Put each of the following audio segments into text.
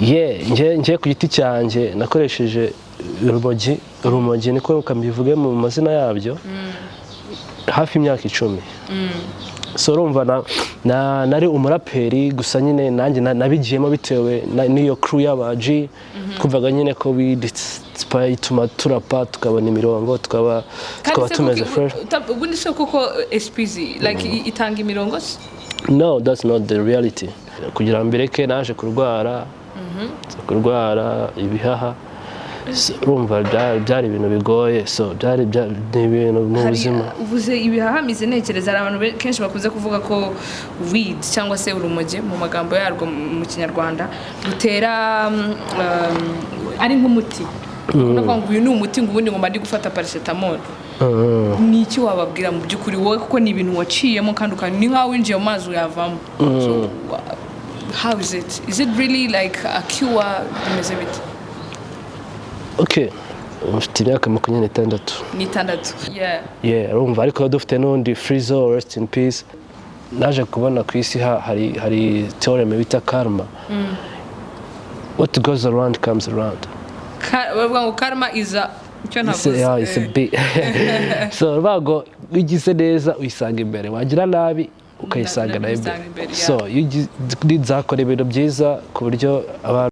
ngiye ku giti cyanjye nakoresheje urumogi niko kambivuge mu mazina yabyo hafi imyaka 10. So urumva nari umuraperi gusa nyine nanjye nabigiyemo bitewe n'iyo crew y'abaji twumvaga nyine ko ituma turapa tukabona imirongo tukaba tumeze fresh. Ubundi se koko SPZ like itanga imirongo? No, that's not the reality. Kugira mbere ke naje kurwara ibihaha. Urumva byari ibintu bigoye, so byari ibintu mu buzima. Uvuze ibihaha mize ntekereza abantu kenshi bakunze kuvuga ko weed cyangwa se urumogi mu magambo yarwo mu Kinyarwanda rutera ari nk'umuti. Unavuga ngo uyu ni umuti ngo ubundi ngo mba ndi gufata paracetamol. Ni iki wababwira mu byukuri wowe kuko ni ibintu waciyemo kandi ni nkaho winjiye mu mazi uyavamo. So how is it? Is it really like a cure? Bimeze bite? Okay, mfite imyaka 26. Yeah, urumva ariko dufite n'undi Frizo, rest in peace. Naje kubona ku isi hari theorem bita karma. What goes around comes around. Karma is a it's a bit. So bago ugize neza uyisanga imbere, wagira nabi ukayisanga nayo imbere. So nizakora ibintu byiza ku buryo abantu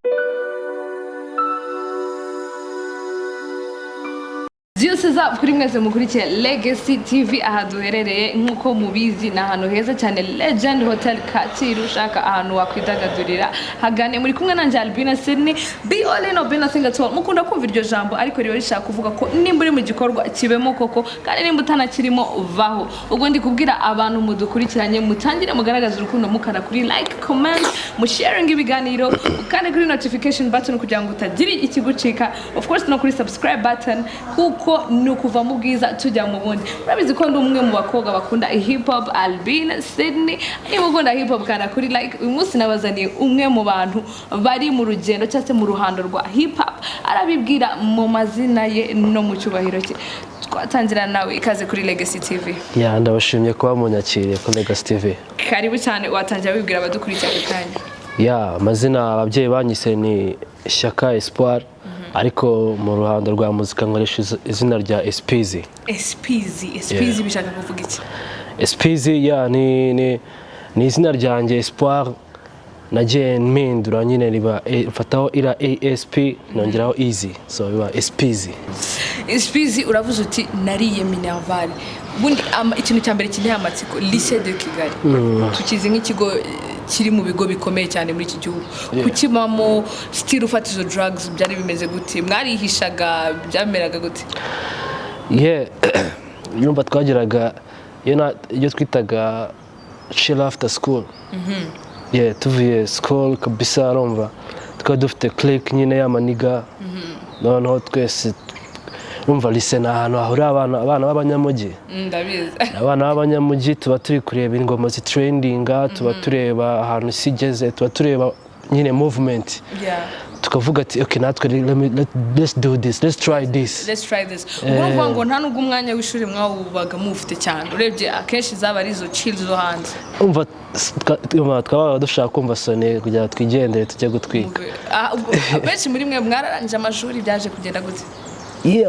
kuri mwese mukurikiye Legacy TV aha duherereye nkuko mubizi na hano heza cyane Legend Hotel Kacyiru ushaka ahantu wakwidagadurira hagane muri kumwe nanjye Albina Sydney be all in Albina Singato mukunda kumva iryo jambo ariko riyo rishaka kuvuga ko nimba uri mu gikorwa kibemo koko kandi nimba utanakirimo vaho ubwo ndi kubwira abantu mudukurikiranye mutangire mugaragaza urukundo mukana kuri like comment mu sharing ibiganiro kandi kuri notification button kugira ngo utagira ikigucika of course no kuri subscribe button kuko nukuva mu bwiza tujya mu bundi. Urabizi ko ndi umwe mu bakobwa bakunda hip hop Albina Sydney ni mugunda hip hop kana kuri like uyu munsi nabazaniye umwe mu bantu bari mu rugendo cyase mu ruhando rwa hip hop arabibwira mu mazina ye no mu cyubahiro cye. Twatangira nawe ikaze kuri Legacy TV. Ndabashimye kuba munyakiriye kuri Legacy TV. Karibu cyane watangira wibwira abadukurikira kanya. Amazina ababyeyi banyise ni Shyaka Espoir. Ariko mu ruhando rwa muzika nkoresha izina rya SPZ. SPZ bishaka kuvuga iki? SPZ ni izina ryanjye Espoir nagiye mpindura nyine riba mfataho ira ASP nongeraho easy so biba SPZ. SPZ uravuze uti nariye Minerval. Bundi ikintu cyambere kindi amatsiko lycée de Kigali. Tukize nk'ikigo kiri mu bigo bikomeye cyane muri iki gihugu. Kukimamo still ufata izo drugs byari bimeze gute? Mwarihishaga byameraga gute? Yumva twagiraga iyo twitaga chill after school. Tuvuye school kabisa arumva twari dufite click nyine y'amaniga. Noneho twese umva lycée na ahantu hahurira abana b'abanyamugi. Ndabizi. Abana b'abanyamugi tuba turi kureba ingoma zitrendinga, tuba tureba ahantu sigeze, tuba tureba nyine movement. Tukavuga ati okay natwe let's do this, let's try this. Urumva ngo nta nubwo umwanya w'ishuri mwawubaga mufite cyane. Urebye akenshi zaba ari zo chill zo hanze. Umva twabaga dushaka kumva sone kugira twigendere tujye gutwika. Benshi muri mwe mwararangije amashuri byaje kugenda gute?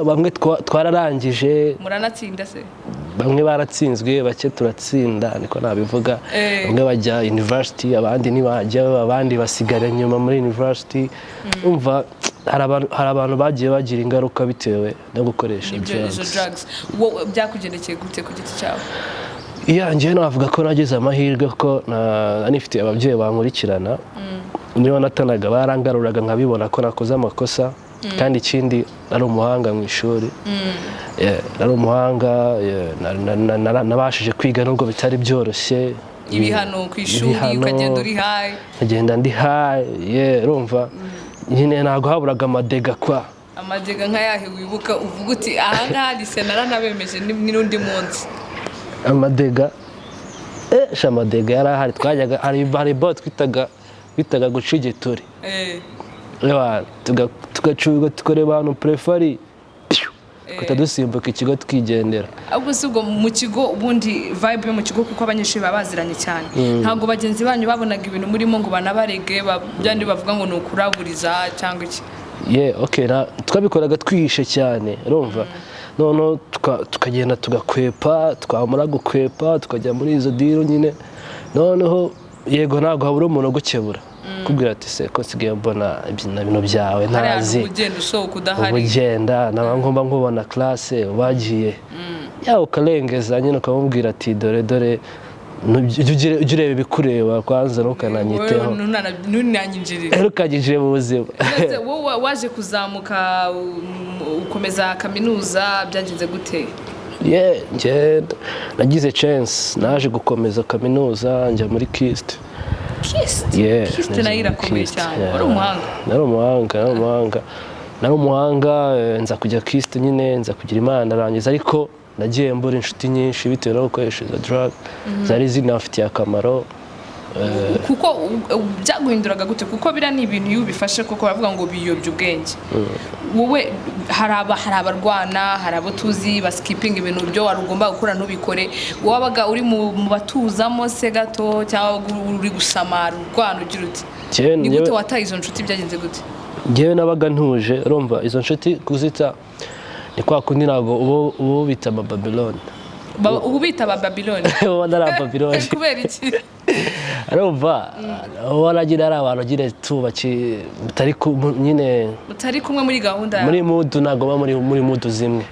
Bamwe twararangije. Muranatsinda se? Bamwe baratsinzwe bake turatsinda niko nabivuga. Bamwe bajya university abandi ntibajya abandi basigara nyuma muri university. Umva hari abantu bagiye bagira ingaruka bitewe no gukoresha drugs. Byakugendekeye gute ku giti cyawe? Njye navuga ko nagize amahirwe ko nanifite ababyeyi bankurikirana. Niyo natanaga barangaruraga nkabibona ko nakoze amakosa. Kandi ikindi ari umuhanga mu ishuri. Ari umuhanga nabashije kwiga nubwo bitari byoroshye. Ibihano ku ishuri ukagenda uri high. Agenda ndi high. Urumva nyine ntago haburaga amadega kwa. Amadega nkayahe wibuka uvuga uti aha ngaha lise naranabemeje n'undi munsi. Amadega amadega yarahari twajyaga hari bot twitaga gucigeturi. Tugacuga tukareba hano prefari tugahita dusimbuka ikigo twigendera. ahubwo si ubwo mu kigo ubundi vibe yo mu kigo kuko abanyeshuri baba baziranye cyane ntabwo bagenzi banyu babonaga ibintu murimo ngo banabarege byandi bavuga ngo ni ukuraburiza cyangwa iki? Okay, twabikoraga twihishe cyane urumva, noneho tukagenda tugakwepa, twamara gukwepa tukajya muri izo diro nyine, noneho yego ntabwo habura umuntu ugukebura kubwira ati se ko nsigaye mbona ibintu byawe ntazi ugenda usohoka udahari, ugenda naba ngomba nkubona classe wagiye ukarengeza nyine ukamubwira ati dore ujye ureba ibikureba kwanza ntukananyiteho ntukanyinjire mu buzima. wowe waje kuzamuka ukomeza kaminuza byagenze gute? nagize chance naje gukomeza kaminuza njya muri KIST. KIST nayo irakomeye cyane. nari umuhanga nza kujya KIST nyine nza kugira Imana arangiza, ariko nagiye mbura inshuti nyinshi bitewe no gukoresha izo drug zari zinafitiye akamaro. Kuko byaguhinduraga gute? Kuko bira ni ibintu iyo ubifashe kuko baravuga ngo biyobya ubwenge. Wowe hari abarwana, hari abo tuzi baskiping ibintu byo wari ugomba gukora ntubikore, wabaga uri mu batuzamo se gato cyangwa uri gusamara urwana ugira uti ni gute wataye izo nshuti? Byagenze gute? Ngewe nabaga ntuje urumva, izo nshuti kuzita ni kwa kundi ntabwo ubu bita Babylon. Ubu bita Babylon? Ubona ari Babylon kubera iki? urumva waragira ari abantu gira tubaki mutari nyine mutari kumwe muri gahunda muri mood, ntabwo ba muri mood zimwe.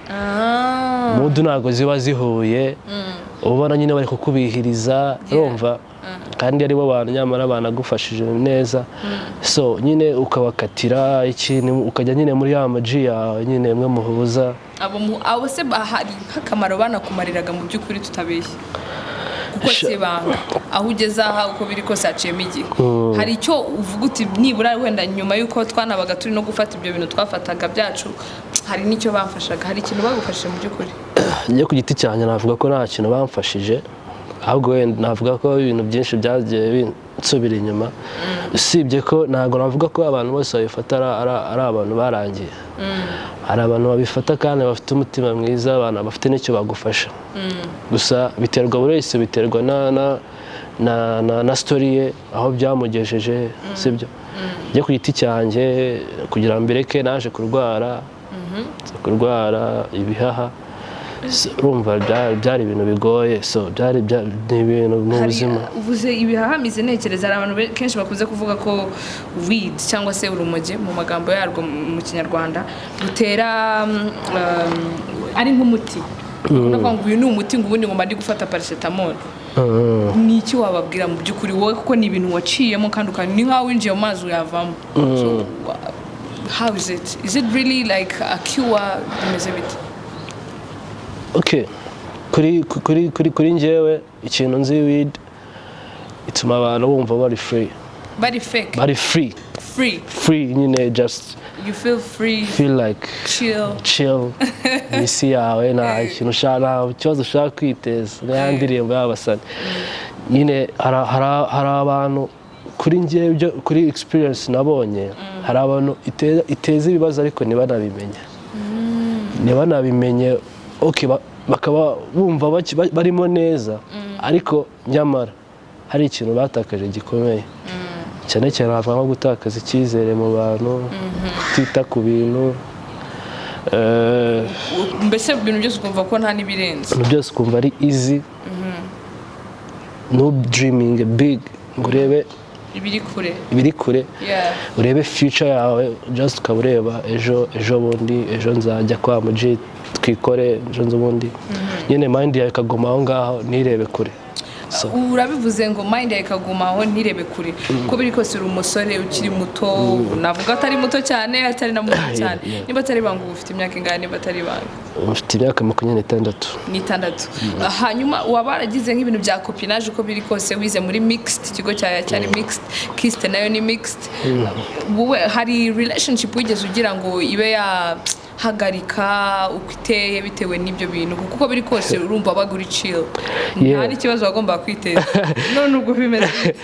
Mood ntabwo ziba zihuye, ubona nyine bari kukubihiriza urumva, kandi ari bo bantu nyamara banagufashije neza, so nyine ukabakatira ikintu ukajya nyine muri ya maji yawe nyine mwe muhuza. abo se bahari nk'akamaro banakumariraga mu by'ukuri tutabeshye kuko se banga aho ugeze aha uko biri kose haciyemo igihe, hari icyo uvuga uti nibura wenda nyuma y'uko twanabaga turi no gufata ibyo bintu twafataga byacu hari n'icyo bamfashaga, hari ikintu bagufashije mu by'ukuri? Njye ku giti cyanjye navuga ko nta kintu bamfashije, ahubwo wenda navuga ko ibintu byinshi byagiye binsubira inyuma, usibye ko ntabwo navuga ko abantu bose babifata ari abantu barangiye. Hari abantu babifata kandi bafite umutima mwiza, abantu bafite n'icyo bagufasha. Gusa biterwa buri wese, biterwa na story ye aho byamugejeje, sibyo? Njye ku giti cyanjye kugira ngo mbireke naje kurwara ibihaha, urumva byari ibintu bigoye, so byari ibintu mu buzima. Uvuze ibihaha mize ntekereza hari abantu kenshi bakunze kuvuga ko weed cyangwa se urumogi mu magambo yarwo mu Kinyarwanda rutera ari nk'umuti. Unavuga ngo uyu ni umuti ngo ubundi ngo mba ndi gufata paracetamol. Ni iki wababwira mu by'ukuri wowe kuko ni ibintu waciyemo kandi ni nkaho winjiye mu mazi uyavamo? So how is it? Is it really like a cure? Bimeze bite? Okay, kuri njyewe ikintu nzi weed ituma abantu bumva bari free, bari free nyine, just you feel free, feel like chill misi yawe nta ikintu ushaka ikibazo ushaka kwiteza n'yandirimbo y'abasani nyine. hari abantu kuri njyewe kuri experience nabonye, hari abantu iteza ibibazo ariko ntibanabimenye okay, bakaba bumva barimo neza, ariko nyamara hari ikintu batakaje gikomeye cyane cyane, havuga nko gutakaza icyizere mu bantu, kutita ku bintu, mbese ibintu byose ukumva ko nta n'ibirenze, ibintu byose ukumva ari easy, no dreaming big ngo urebe ibiri kure, urebe future yawe, just ukaba ureba ejo bundi, ejo nzajya kwa muji twikore, ejo nzubundi nyine mind yawe ikaguma aho ngaho ntirebe kure. Urabivuze ngo mind yawe ikaguma aho ntirebe kure, ko biri kose uri umusore ukiri muto, navuga atari muto cyane atari na muto cyane, niba atari banga ufite imyaka ingana, niba atari banga ufite imyaka 26. Hanyuma waba waragize nk'ibintu bya copinage uko biri kose, wize muri mixed, ikigo cyari mixed, KIST nayo ni mixed, wowe hari relationship wigeze ugira ngo ibe hagarika uko iteye bitewe n'ibyo bintu? Kuko biri kose urumva baguri chill, nta n'ikibazo wagomba kwiteza none ubwo bimeze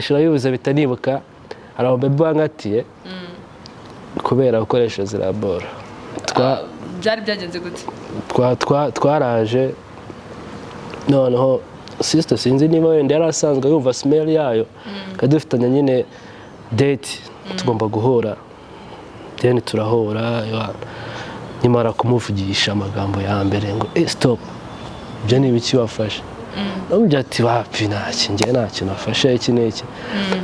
shirabibuze bitanibuka. Hari ababebe bangatiye kubera gukoresha zirabora byari byagenze gute? twaraje noneho sister sinzi niba wenda yari asanzwe yumva smell yayo kandi dufitanye nyine date tugomba guhura then turahura nyamara kumuvugisha amagambo ya mbere ngo stop ibyo ni ibiki wafashe namubwira ati wapi ntacyo nafashe iki n'iki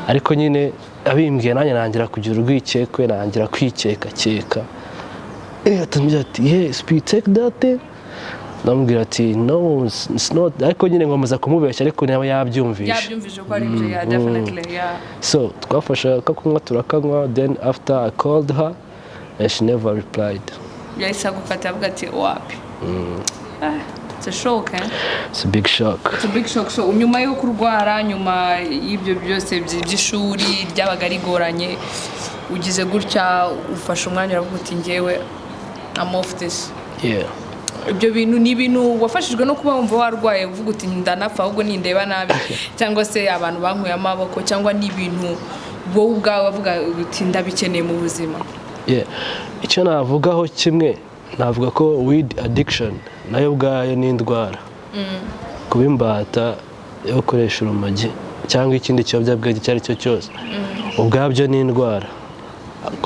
ariko nyine abimbwiye nanjye nangira kugira urwikekwe nangira kwikeka atamubwira ati yes we take that thing namubwira ati no it's not ariko nyine ngomeza kumubeshya ariko nawe yabyumvishe ko ari ibyo definitely so twafashe kunywa turakanywa then after I called her and she never replied yahise agufata avuga ati wapi it's a shock it's a big shock so nyuma yo kurwara nyuma y'ibyo byose by'ishuri ryabaga rigoranye ugize gutya ufashe umwanya uravuga uti ngewe I'm off this ibyo bintu ni ibintu wafashijwe no kuba wumva warwaye uvuga uti ndanapfa ahubwo nindeba nabi cyangwa se abantu bankuye amaboko cyangwa ni ibintu wowe ubwawe wavuga uti ndabikeneye mu buzima? icyo navugaho kimwe navuga ko weed addiction nayo ubwayo ni indwara kuba imbata yo gukoresha urumogi cyangwa ikindi kiyobyabwenge icyo ari cyo cyose ubwabyo ni indwara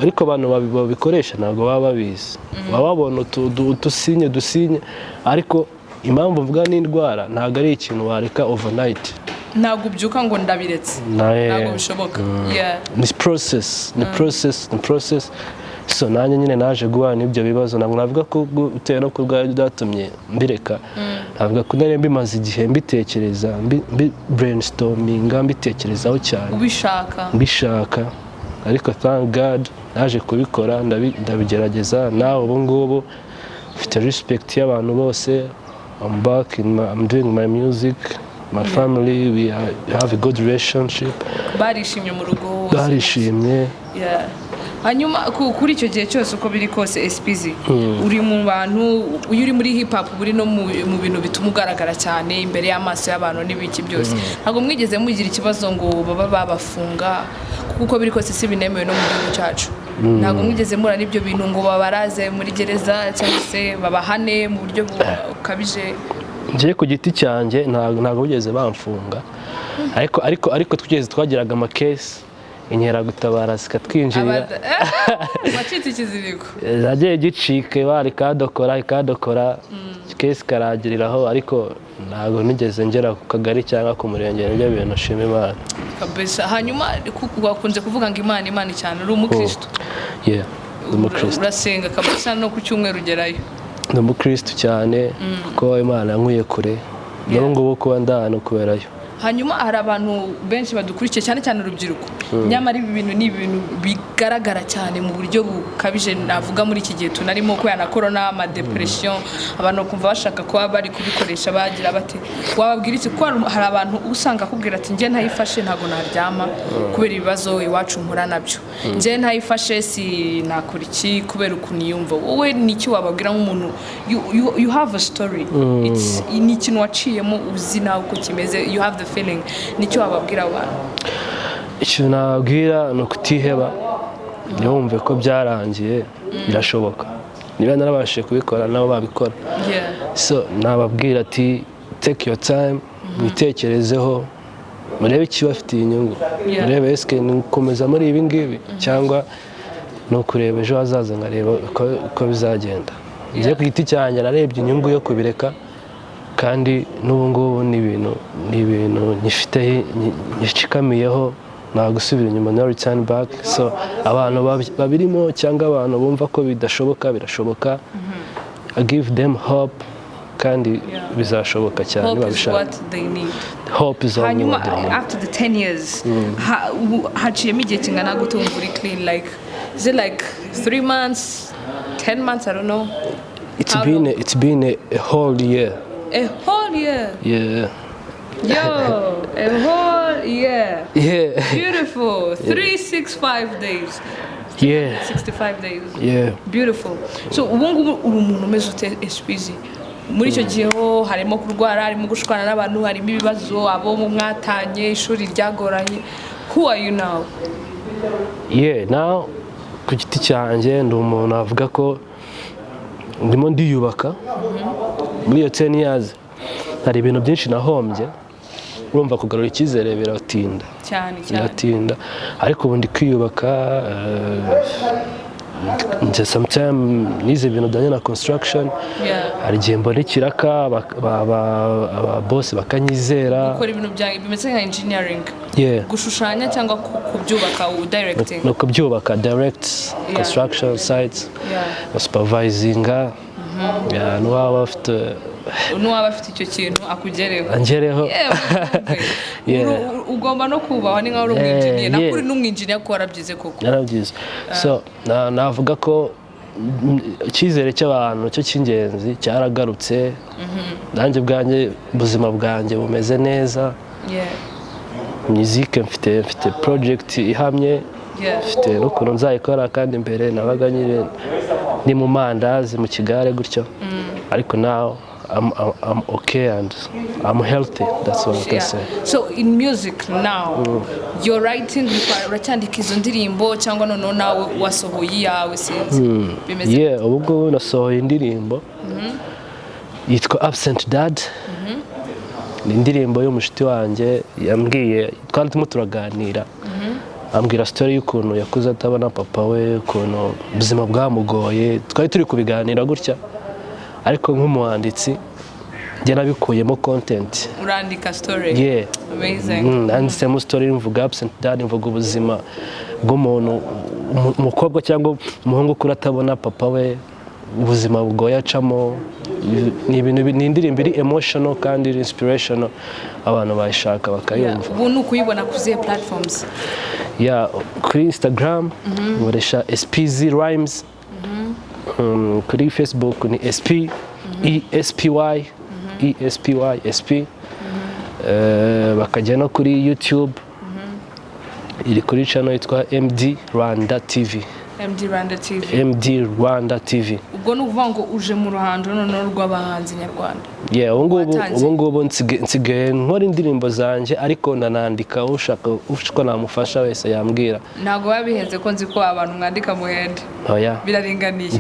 ariko abantu babikoresha ntabwo baba babizi baba babona udusinye ariko impamvu mvuga ni indwara ntabwo ari ikintu wareka overnight ntabwo ubyuka ngo ndabiretse ntabwo bishoboka ni process so nanjye nyine naje guhana n'ibyo bibazo ntabwo navuga ko bitewe no kurwara byatumye mbireka navuga ko nari mbimaze igihe mbitekereza brainstorminga mbitekerezaho cyane mbishaka ariko thank God naje kubikora ndabigerageza nawe ubu ngubu mfite respect y'abantu bose I'm back I'm doing my music my family we have a good relationship barishimye mu rugo barishimye hanyuma kuri icyo gihe cyose uko biri kose SPZ uri mu bantu uyu uri muri hip hop uri no mu bintu bituma ugaragara cyane imbere y'amaso y'abantu n'ibiki byose ntabwo mwigeze mugira ikibazo ngo baba babafunga kuko biri kose si binemewe no mu gihugu cyacu ntabwo mwigeze mura n'ibyo bintu ngo babaraze muri gereza cyangwa se babahane mu buryo bukabije? ngiye ku giti cyanjye ntabwo bigeze bamfunga ariko twagiraga amakesi inkeragutabara zikatwinjirira wacitse ikiziriko zagiye gicike bari ikadokora kesi karagiriraho ariko ntabwo nigeze ngera ku kagari cyangwa ku murenge nibyo bintu nshima Imana kabisa. Hanyuma wakunze kuvuga ngo Imana cyane uri umukristo? Urasenga kabisa no ku cyumweru ugerayo? Ndi umukristo cyane kuko Imana yankuye kure n'ubu ngubu kuba ndahano kuberayo. Hanyuma hari abantu benshi badukurikiye cyane cyane urubyiruko nyamara ibi bintu ni ibintu bigaragara cyane mu buryo bukabije navuga muri iki gihe tunarimo ko yana corona ama depression abantu kumva bashaka kuba bari kubikoresha bagira bate wababwira iki ko hari abantu usanga akubwira ati nge ntayifashe ntago naryama kubera ibibazo iwacu nkura nabyo nge ntayifashe si nakora iki kubera ukuntu yumva wowe niki wababwira nk'umuntu you have a story it's ni ikintu waciyemo uzi nawe uko kimeze you have the feeling nicyo wababwira abantu? Icyo nabwira ni ukutiheba ntibumve ko byarangiye birashoboka niba narabashije kubikora nabo babikora so nababwira ati take your time mwitekerezezo murebe ikibafitiye inyungu murebe eske nukomeza muri ibi ngibi cyangwa no kureba ejo hazaza nkareba uko bizagenda ngiye ku giti cyanjye narebye inyungu yo kubireka kandi n'ubu ngubu ni ibintu nyifite nyishikamiyeho nta gusubira inyuma no return back so abantu babirimo cyangwa abantu bumva ko bidashoboka birashoboka I give them hope kandi bizashoboka cyane babishaka. Hope is all they need. After the 10 years haciyemo igihe kingana gute wumva uri clean like is it like 3 months 10 months I don't know? It's been a whole year. A whole year? Yeah. Yo, a whole year. Yeah. Beautiful. 365 days. Yeah. 65 days. Yeah. Beautiful. So ubu ngubu uri umuntu umeze ute SPZ? Muri icyo gihe ho harimo kurwara, harimo gushwana n'abantu, harimo ibibazo, abo mu mwatanye, ishuri ryagoranye. Who are you now? Yeah, now ku giti cyanjye ndi umuntu avuga ko ndimo ndiyubaka muri iyo 10 years hari ibintu byinshi nahombye urumva kugarura icyizere biratinda biratinda ariko ubundi kwiyubaka nje sometime nize ibintu bijyanye na construction hari igihe mbona ikiraka aba boss bakanyizera gukora ibintu bimeze nka engineering gushushanya cyangwa kubyubaka directing no kubyubaka direct construction sites supervisinga n'uwaba afite icyo kintu akugereho ugomba no kubaho ni nka uri umwinjiniya nakuri n'umwinjiniya ko warabyize koko narabyize so navuga ko icyizere cy'abantu cyo cy'ingenzi cyaragarutse nanjye bwanjye ubuzima bwanjye bumeze neza muzike mfite project ihamye mfite n'ukuntu nzayikora kandi mbere nabaga nyine ni mu mandazi mu kigare gutyo ariko now I'm okay and I'm healthy. That's what I can say. So in music now, you're writing, uracyandika izo ndirimbo cyangwa none nawe wasohoye yawe sinzi bimeze ubwo nasohoye indirimbo yitwa Absent Dad. Ni indirimbo y'umushiti wanjye yambwiye twari turimo turaganira ambwira story y'ukuntu yakuze atabona papa we ukuntu ubuzima bwamugoye twari turi kubiganira gutya ariko nk'umuhanditsi njye nabikuyemo content urandika story amazing nanditsemo story mvuga Absent Dad mvuga ubuzima bw'umuntu umukobwa cyangwa umuhungu kuri atabona papa we ubuzima bugoye acamo ni ibintu ni indirimbo iri emotional kandi inspirational abantu bayishaka bakayumva ubu ni ukuyibona kuzihe platforms kuri Instagram nkoresha SPZ Rhymes kuri Facebook ni SP ESPY bakajya no kuri YouTube iri kuri channel yitwa MD Rwanda TV ubwo ni ukuvuga ngo uje mu ruhando noneho rw'abahanzi nyarwanda ubu ngubu nsigaye nkora indirimbo zanjye ariko nanandika ushaka ko namufasha wese yambwira ntabwo babihenze ko nzi ko abantu mwandika muhende biraringaniye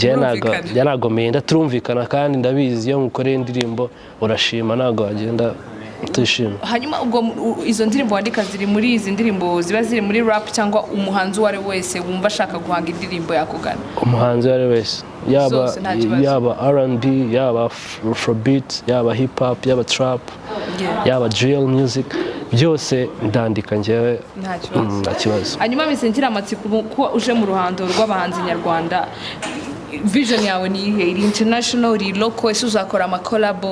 ntabwo menda turumvikana kandi ndabizi iyo mukoreye indirimbo urashima ntabwo wagenda utishima hanyuma ubwo izo ndirimbo wandika ziri muri izi ndirimbo ziba ziri muri rap cyangwa umuhanzi uwo ari wese wumva ashaka guhanga indirimbo yakugana umuhanzi uwo ari wese yaba R&B yaba afrobeat yaba hip hop yaba trap yaba drill music byose ndandika njyewe nta kibazo hanyuma misengira amatsiko kuba uje mu ruhando rw'abahanzi nyarwanda vision yawe ni ihe iri international iri local ese uzakora ama collab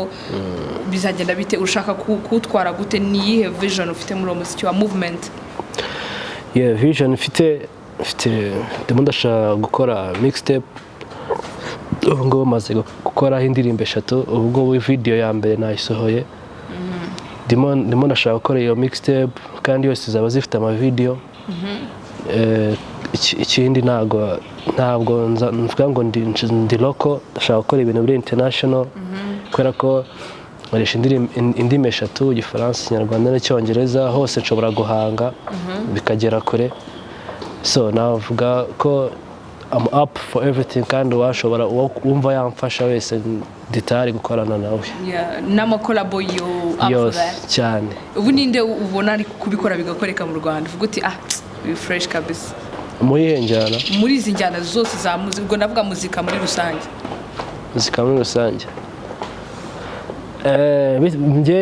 bizagenda bite ushaka kutwara gute ni ihe vision ufite muri umuziki wa movement vision ufite ndimo ndashaka gukora mixtape ubu ngubu maze gukora indirimbo 3 ubu ngubu video ya mbere nayisohoye ndimo ndashaka gukora iyo mixtape kandi yose zaba zifite ama video ikindi ntabwo mvuga ngo ndi local ndashaka gukora ibintu biri international kubera ko nkoresha indimi 3 igifaransa ikinyarwanda n'icyongereza hose nshobora guhanga bikagera kure so navuga ko I'm up for everything kandi washobora wumva yamfasha wese ditari gukorana nawe n'amakolabo yo up that cyane ubu ninde ubona ari kubikora bigakoreka mu Rwanda uvuga uti fresh kabisa muri izi njyana zose za muzika ubwo navuga muzika muri rusange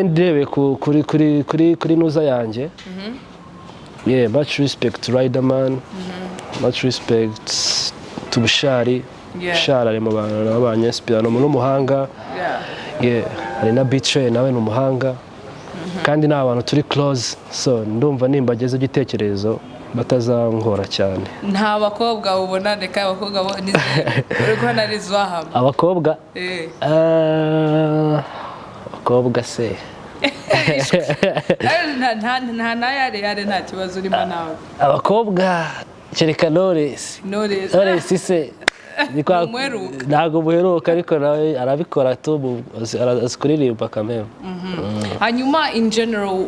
ndebe kuri nuza yanjye much respect to Riderman much respect to Bushari ari mu bantu n'abanyespirano n'umuhanga hari na Betray nawe n'umuhanga kandi n'abantu turi close so ndumva nimbageze igitekerezo batazangora cyane nta bakobwa ubona reka abakobwa uriko narizwa abakobwa se nta nayare nta kibazo urimo nawe abakobwa kereka Knowless se ntabwo muheruka ariko nawe arabikora azi kuririmba kameme hanyuma in general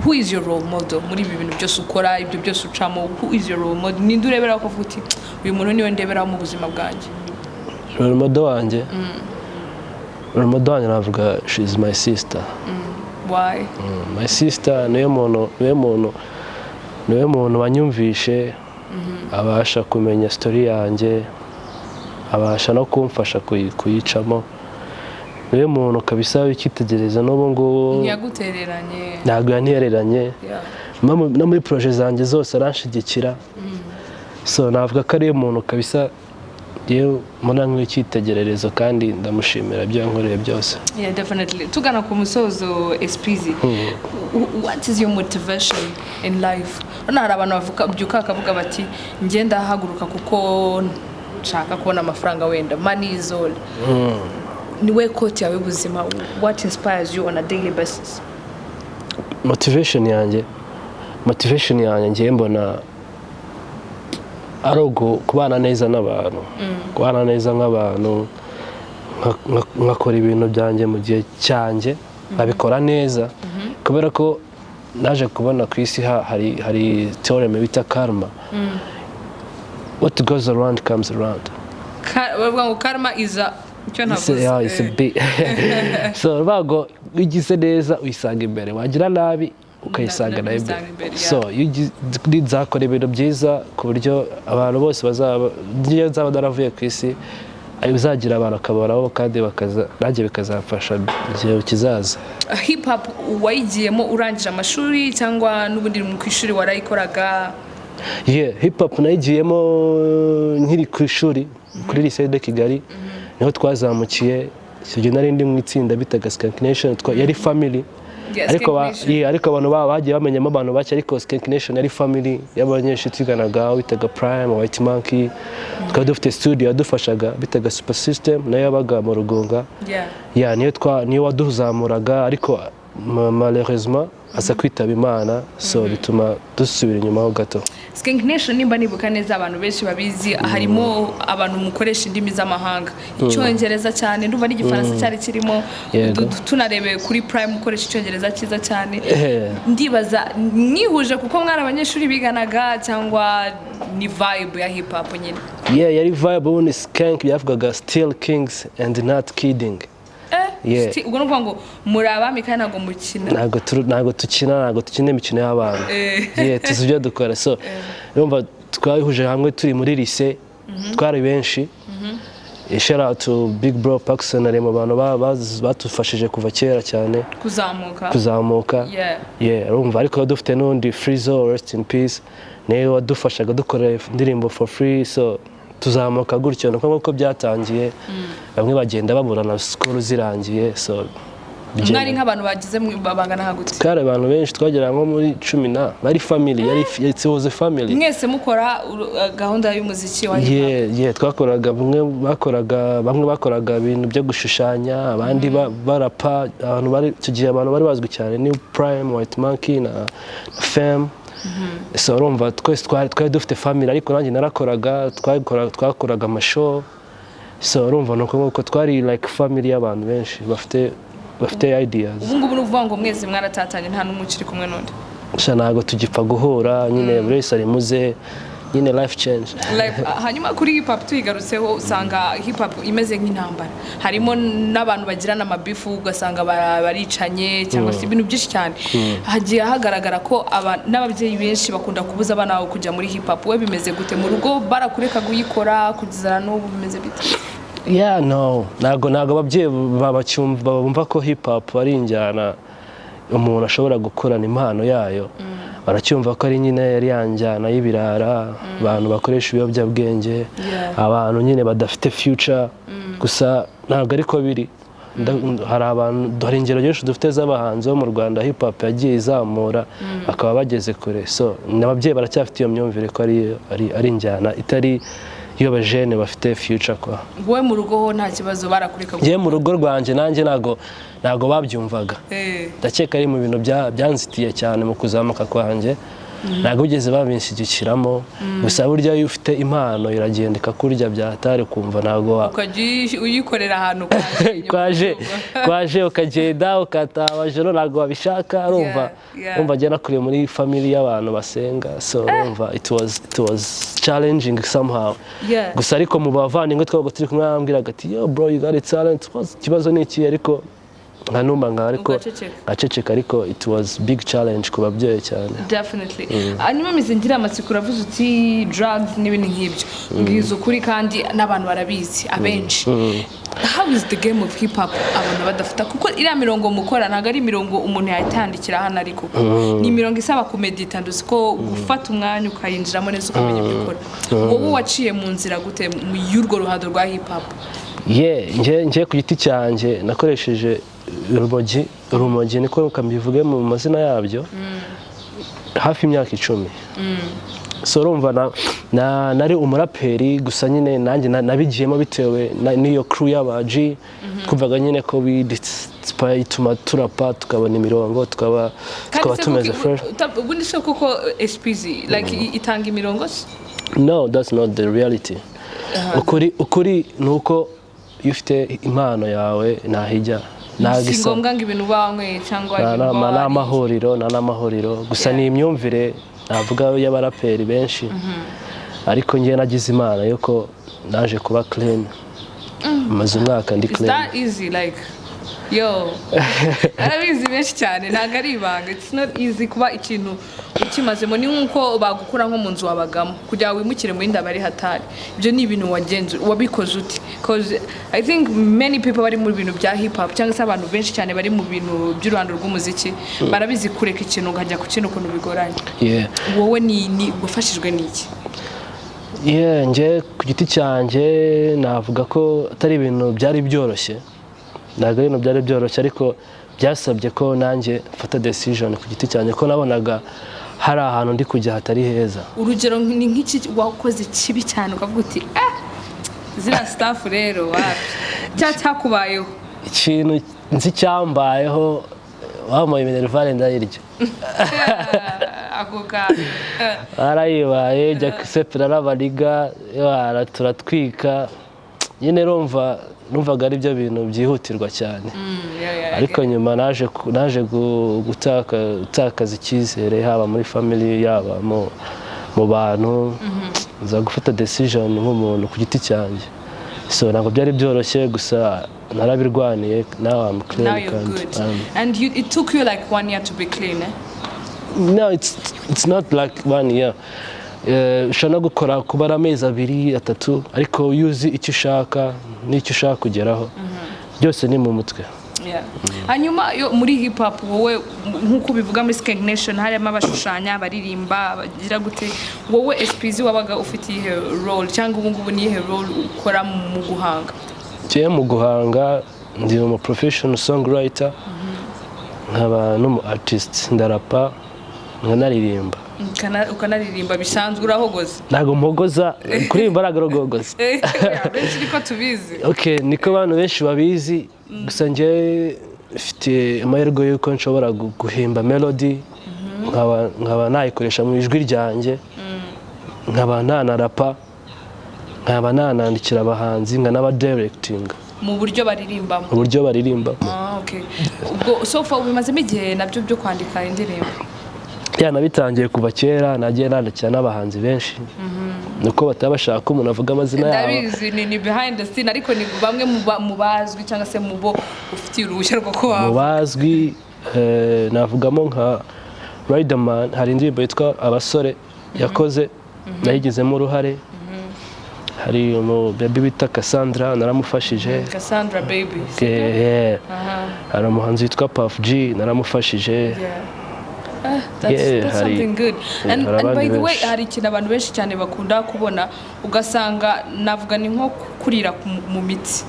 who is your role model muri ibi bintu byose ukora ibyo byose ucamo who is your role model ninde urebera ko uvuga uti uyu muntu niwe ndebera mu buzima bwanjye urumogi wanjye urumogi wanjye navuga she is my sister. Why? My sister niwe muntu wanyumvishe abasha kumenya story yanjye, abasha no kumfasha kuyicamo. Niwe muntu kabisa w'icyitegererezo n'ubu ngubu. Ntiyagutereranye? Ntabwo yantereranye. No muri projet zanjye zose aranshigikira. So navuga ko ari umuntu kabisa yewe mbona nk'icyitegererezo kandi ndamushimira ibyo yankoreye byose. Yeah, definitely. Tugana ku musozo Espizi. What is your motivation in life? Hari abantu bavuga akavuga bati njye ndahaguruka kuko nshaka kubona amafaranga wenda. Money is all. Niwe kote yawe ubuzima. What inspires you on a daily basis? Motivation yanjye ngiye mbona ari kubana neza n'abantu, kubana neza nk'abantu, nkakora ibintu byanjye mu gihe cyanjye, nkabikora neza, kubera ko naje kubona ku isi hari theorem bita karma. What goes around comes around. Karma is a so bago ugize neza uyisanga imbere, wagira nabi ukayisanga nayo imbere. So nizakora ibintu byiza ku buryo abantu bose bazaba naravuye ku isi bizagira abantu akaboraho kandi nanjye bikazafasha igihe kizaza. Hip hop wayigiyemo urangije amashuri cyangwa n'ubundi mu kwishuri warayikoraga? Hip hop nayigiyemo nkiri ku ishuri kuri lycée de Kigali, niho twazamukiye. Icyo gihe nari ndi mu itsinda bitaga Skank Nation, yari family. Ariko abantu bagiye bamenyamo abantu bake, ariko Skank Nation yari family y'abanyeshuri twiganaga witaga Prime, White Monkey. Twari dufite studio yadufashaga bitaga Super System, nayo yabaga mu Rugunga. Niyo waduzamuraga, ariko malheureusement asa kwitaba Imana, so bituma dusubira inyuma ho gato. Skank Nation nimba nibuka neza abantu benshi babizi, harimo abantu mukoresha indimi z'amahanga, Icyongereza cyane, ndumva n'igifaransa cyari kirimo. Tunarebe kuri Prime mukoresha Icyongereza cyiza cyane. Ndibaza mwihuje kuko mwari abanyeshuri biganaga cyangwa ni vibe ya hip hop nyine? Yari vibe. Ubundi Skank yavugaga still kings and not kidding. Ubwo nuvuga ngo muri abami kandi ntabwo mukina? Ntabwo tukina imikino y'abana. Tuzi ibyo dukora. So urumva twahuje hamwe turi muri lycée, twari benshi. Shout out to Big Bro Paxson, ari mu bantu batufashije kuva kera cyane kuzamuka. Urumva ariko dufite n'undi Frizo, rest in peace, niwe wadufashaga dukora indirimbo for free. So tuzamuka gutyo nuko byatangiye. Bamwe bagenda baburana school zirangiye. So mwari nk'abantu bagize babangana hagutse? Kare abantu benshi twagera nko muri 10 bari family, it was a family. Mwese mukora gahunda y'umuziki wa hip hop? Twakoraga bamwe bakoraga ibintu byo gushushanya, abandi barapa. Abantu bari bazwi cyane ni Prime, White Monkey na Femme. So urumva twese twari dufite family, ariko nanjye narakoraga, twakoraga amashow. So urumva nuko twari like family y'abantu benshi bafite ideas. Ubu ngubu nuvuga ngo mwese mwaratatanye nta n'umukiri kumwe n'undi? Ntabwo tugipfa guhura nyine, buri wese ari muze nyine, life change. Hanyuma kuri hip hop tuyigarutseho, usanga hip hop imeze nk'intambara. Harimo n'abantu bagirana amabifu, ugasanga baricanye cyangwa se ibintu byinshi cyane. Hagiye hagaragara ko n'ababyeyi benshi bakunda kubuza abana babo kujya muri hip hop. We bimeze gute mu rugo? Barakureka kuyikora kugeza n'ubu bimeze bite? Ntabwo ababyeyi bumva ko hip hop ari injyana umuntu ashobora gukorana impano yayo. Baracyumva ko ari nyine yari yanjyana y'ibirara, abantu bakoresha ibiyobyabwenge, abantu nyine badafite future. Gusa ntabwo ariko biri. Hari ingero nyinshi dufite z'abahanzi bo mu Rwanda hip hop yagiye izamura bakaba bageze kure. So n'ababyeyi baracyafite iyo myumvire ko ari injyana itari iyo abajene bafite future kwa. Wowe mu rugo ho nta kibazo barakureka? Ye mu rugo rwanjye nanjye ntago babyumvaga. Ndakeka ari mu bintu byanzitiye cyane mu kuzamuka kwanjye. ntabwo bigeze babinshyigikiramo gusa burya iyo ufite impano iragenda ikakurya byatari kumva ntabwo ukajya uyikorera ahantu kwaje ukagenda ukataha amajoro ntabwo wabishaka urumva njya nakuriye muri family y'abantu basenga so urumva it was challenging somehow gusa ariko mu bavandimwe twabaga turi kumwe arambwiraga ati yo bro you got a talent ikibazo ni iki ariko nkanumva ariko ngaceceka ariko it was big challenge ku babyeyi cyane definitely hanyuma mizingira amatsiko uravuze uti drugs n'ibindi nk'ibyo ngizo kuri kandi n'abantu barabizi abenshi how is the game of hip hop abantu badafata kuko iriya mirongo mukora ntabwo ari mirongo umuntu yatandikira hano ariko ni mirongo isaba kumedita nduzi ko gufata umwanya ukayinjiramo neza ukamenya ibyo ukora wowe waciye mu nzira gute y'urwo ruhando rwa hip hop ngiye ku giti cyanjye nakoresheje urumogi niko kambivuge mu mazina yabyo hafi imyaka 10 so urumva nari umuraperi gusa nyine nanjye nabigiyemo bitewe n'iyo crew y'abaji kuvaga nyine ko ituma turapa tukabona imirongo tukaba tumeze fresh ubundi se koko SPZ like itanga imirongo no that's not the reality ukuri nuko iyo ufite impano yawe nahijya si ngombwa ngo ibintu banyweye cyangwa n'amahuriro gusa ni imyumvire navuga y'abaraperi benshi ariko ngiye nagize imana yuko naje kuba clean maze umwaka ndi clean. Is that easy like yo arabizi benshi cyane ntabwo ari ibanga it's not easy kuba ikintu ukimazemo ni nkuko bagukura nko mu nzu wabagamo kugira wimukire mu yindi abari hatari ibyo ni ibintu wagenze wabikoze uti because I think many people bari mu bintu bya hip hop cyangwa se abantu benshi cyane bari mu bintu by'uruhando rw'umuziki barabizi kureka ikintu ukajya ku kintu ukuntu bigoranye wowe ni wafashijwe n'iki nje ku giti cyanjye navuga ko atari ibintu byari byoroshye ntabwo ibintu byari byoroshye ariko byasabye ko nanjye mfata decision ku giti cyanjye ko nabonaga hari ahantu ndi kujya hatari heza urugero ni nk'iki wakoze kibi cyane ukavuga uti zina staff rero wapi cyakubayeho ikintu nzi cyambayeho wamuye minervale ndayirya ako ka arayibaye jya kusepera n'abariga turatwika nyine numvaga ari byo bintu byihutirwa cyane ariko nyuma naje gutakaza icyizere haba muri family yaba mu bantu nza gufata decision nk'umuntu ku giti cyanjye so ntabwo byari byoroshye gusa narabirwaniye now I'm clean. Now you're good. And it took you like 1 year to be clean, eh? No, it's not like 1 year. Ushobora gukora kubara amezi 2 3 ariko yuzi icyo ushaka n'icyo ushaka kugeraho byose ni mu mutwe. Hanyuma muri hip hop wowe nkuko bivuga muri Skank Nation harimo abashushanya baririmba bagira gute wowe SPZ wabaga ufite ihe role cyangwa ubu ngubu ni ihe role ukora mu guhanga? Mu guhanga ndi mu professional songwriter nkaba no mu artist ndarapa nkanaririmba ukanaririmba bisanzwe urahogoza ntago mpogoza kuririmba aragogoza benshi niko tubizi niko abantu benshi babizi gusa nje mfite amahirwe yuko nshobora guhimba melody nkaba nayikoresha mu ijwi ryanjye nkaba nanarapa nkaba nanandikira abahanzi nkanaba directing mu buryo baririmbamo ubwo so far ubimazemo igihe nabyo byo kwandika indirimbo nabitangiye kuva kera nagiye nandikira n'abahanzi benshi nuko batabashaka umuntu avuga amazina yabo ndabizi ni behind the scene ariko ni bamwe mu bazwi cyangwa se mu bo ufitiye uruhushya rwo kuba mu bazwi navugamo nka Riderman hari indirimbo yitwa Abasore yakoze nayigizemo uruhare hari baby bita Cassandra naramufashije Cassandra baby hari umuhanzi witwa Puff G naramufashije That's something good. And by the way, hari ikintu abantu benshi cyane bakunda kubona ugasanga navuga ni nko kurira mu mitsi.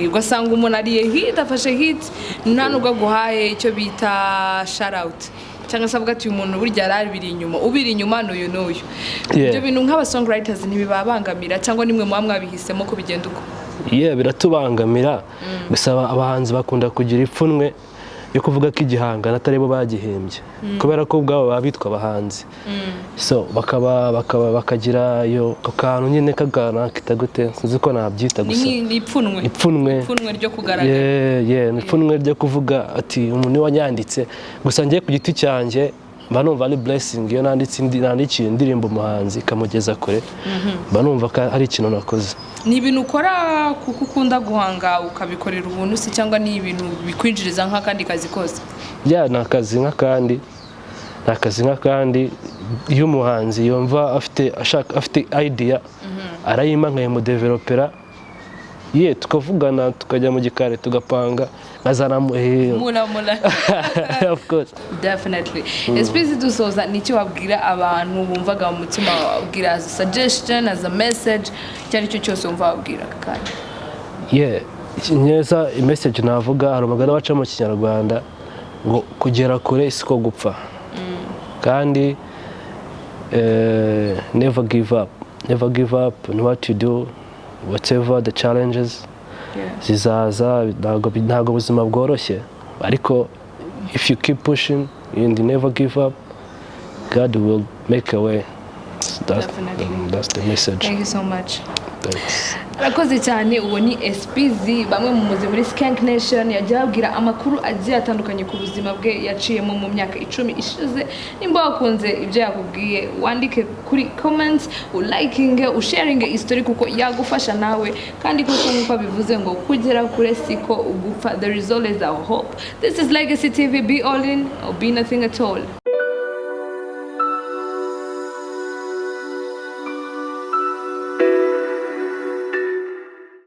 Ugasanga umuntu ariye hit afashe hit nta nubwo guhaye icyo bita shout out. Cyangwa se avuga ati umuntu burya yarabiri inyuma ubiri inyuma n'uyu. Ibyo bintu nk'aba songwriters ntibibabangamira cyangwa nimwe mu mwabihisemo ko bigenda uko. Biratubangamira gusa abahanzi bakunda kugira ipfunwe yo kuvuga ko igihangano atari bo bagihembye kubera ko ubwabo baba bitwa abahanzi so bakagira iyo kantu nyine kagana kitagute sinzi ko nabyita gusa ni ipfunwe ryo kugaragara ni ipfunwe ryo kuvuga ati umuntu wanyanditse gusa ngiye ku giti cyanjye mba numva ari blessing iyo nandikiye indirimbo umuhanzi ikamugeza kure mba numva ko ari ikintu nakoze. Ni ibintu ukora kuko ukunda guhanga ukabikorera ubuntu se cyangwa ni ibintu bikwinjiriza nk'akandi kazi kose? Ni akazi nk'akandi iyo umuhanzi yumva afite idea arayima nkayimudevelopera tukavugana tukajya mu gikari tugapanga nkazana mula of course definitely especially dusoza nicyo wabwira abantu bumvaga mu mutima wabwira as a suggestion as a message cyari cyo cyose wumva wabwira kandi neza message navuga hari umugani waca mu Kinyarwanda ngo kugera kure siko gupfa kandi never give up in what you do whatever the challenges zizaza ntago ubuzima bworoshye ariko if you keep pushing and you never give up God will make a way. That's the message. Thank you so much. Thanks. Arakoze cyane uwo ni SPZ bamwe mu muzi muri Skank Nation yagiye abwira amakuru agiye atandukanye ku buzima bwe yaciyemo mu myaka 10 ishize. Nimba wakunze ibyo yakubwiye wandike kuri comments ulikinge usharinge history kuko yagufasha nawe kandi kuko nkuko bivuze ngo kugera kure siko ugupfa. There is always a hope. This is Legacy TV, be all in or be nothing at all.